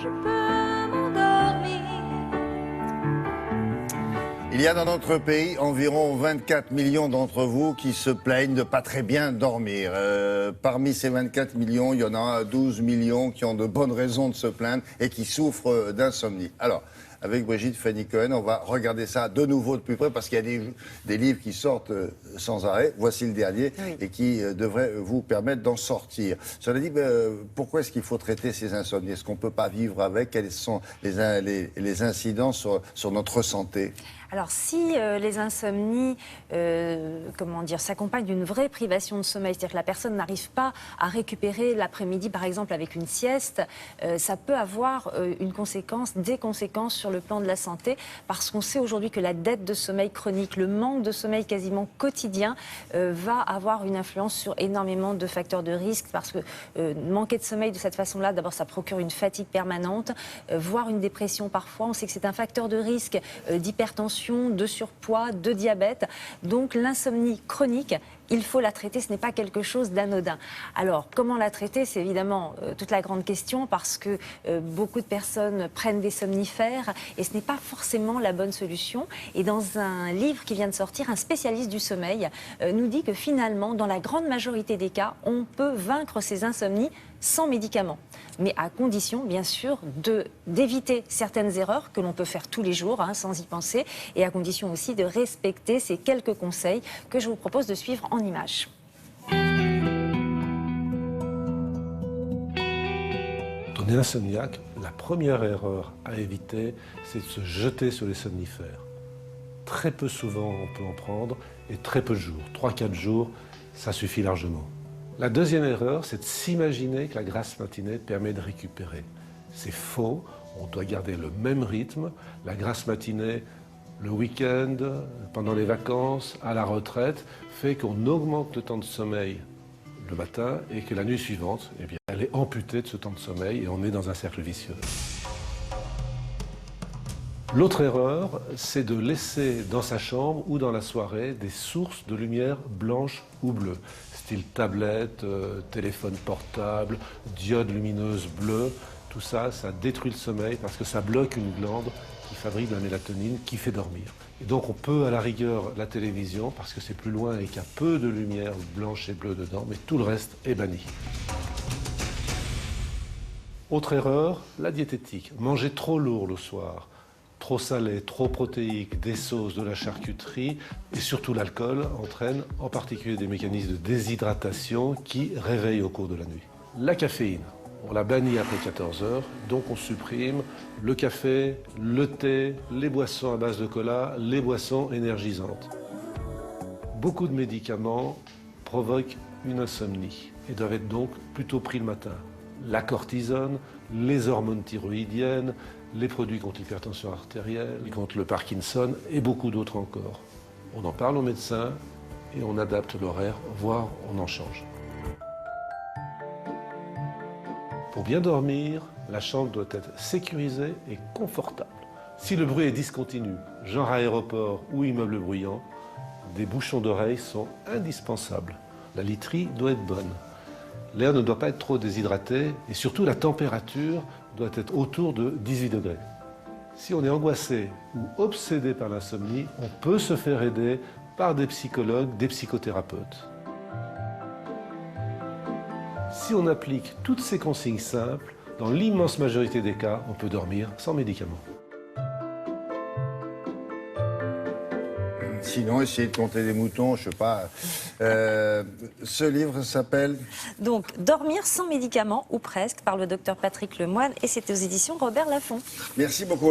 je peux m'endormir. Il y a dans notre pays environ 24 millions d'entre vous qui se plaignent de pas très bien dormir. Parmi ces 24 millions, il y en a 12 millions qui ont de bonnes raisons de se plaindre et qui souffrent d'insomnie. Alors, avec Brigitte Fanny-Cohen, on va regarder ça de nouveau de plus près parce qu'il y a des livres qui sortent sans arrêt. Voici le dernier et qui devrait vous permettre d'en sortir. Cela dit, pourquoi est-ce qu'il faut traiter ces insomnies? Est-ce qu'on ne peut pas vivre avec? Quels sont les incidents sur notre santé? Alors si les insomnies s'accompagnent d'une vraie privation de sommeil, c'est-à-dire que la personne n'arrive pas à récupérer l'après-midi par exemple avec une sieste, ça peut avoir des conséquences sur le plan de la santé, parce qu'on sait aujourd'hui que la dette de sommeil chronique, le manque de sommeil quasiment quotidien va avoir une influence sur énormément de facteurs de risque, parce que manquer de sommeil de cette façon-là, d'abord ça procure une fatigue permanente, voire une dépression parfois. On sait que c'est un facteur de risque d'hypertension, de surpoids, de diabète. Donc l'insomnie chronique, il faut la traiter, ce n'est pas quelque chose d'anodin. Alors, comment la traiter? C'est évidemment toute la grande question, parce que beaucoup de personnes prennent des somnifères et ce n'est pas forcément la bonne solution. Et dans un livre qui vient de sortir, un spécialiste du sommeil nous dit que finalement, dans la grande majorité des cas, on peut vaincre ces insomnies sans médicaments, mais à condition, bien sûr, d'éviter certaines erreurs que l'on peut faire tous les jours, sans y penser, et à condition aussi de respecter ces quelques conseils que je vous propose de suivre en images. Quand on est insomniaque, la première erreur à éviter, c'est de se jeter sur les somnifères. Très peu souvent, on peut en prendre, et très peu de jours. 3-4 jours, ça suffit largement. La deuxième erreur, c'est de s'imaginer que la grasse matinée permet de récupérer. C'est faux, on doit garder le même rythme. La grasse matinée, le week-end, pendant les vacances, à la retraite, fait qu'on augmente le temps de sommeil le matin et que la nuit suivante, eh bien, elle est amputée de ce temps de sommeil et on est dans un cercle vicieux. L'autre erreur, c'est de laisser dans sa chambre ou dans la soirée des sources de lumière blanche ou bleue, style tablette, téléphone portable, diode lumineuse bleue. Tout ça, ça détruit le sommeil parce que ça bloque une glande qui fabrique de la mélatonine qui fait dormir. Et donc on peut à la rigueur la télévision parce que c'est plus loin et qu'il y a peu de lumière blanche et bleue dedans, mais tout le reste est banni. Autre erreur, la diététique. Manger trop lourd le soir. Trop salé, trop protéique, des sauces, de la charcuterie et surtout l'alcool entraîne en particulier des mécanismes de déshydratation qui réveillent au cours de la nuit. La caféine, on la bannit après 14 heures, donc on supprime le café, le thé, les boissons à base de cola, les boissons énergisantes. Beaucoup de médicaments provoquent une insomnie et doivent être donc plutôt pris le matin. La cortisone, les hormones thyroïdiennes, les produits contre l'hypertension artérielle, contre le Parkinson et beaucoup d'autres encore. On en parle aux médecins et on adapte l'horaire, voire on en change. Pour bien dormir, la chambre doit être sécurisée et confortable. Si le bruit est discontinu, genre aéroport ou immeuble bruyant, des bouchons d'oreilles sont indispensables. La literie doit être bonne. L'air ne doit pas être trop déshydraté et surtout la température doit être autour de 18 degrés. Si on est angoissé ou obsédé par l'insomnie, on peut se faire aider par des psychologues, des psychothérapeutes. Si on applique toutes ces consignes simples, dans l'immense majorité des cas, on peut dormir sans médicaments. Sinon, essayer de compter des moutons, je sais pas. Ce livre s'appelle Donc, Dormir sans médicaments, ou presque, par le docteur Patrick Lemoine, et c'était aux éditions Robert Laffont. Merci beaucoup.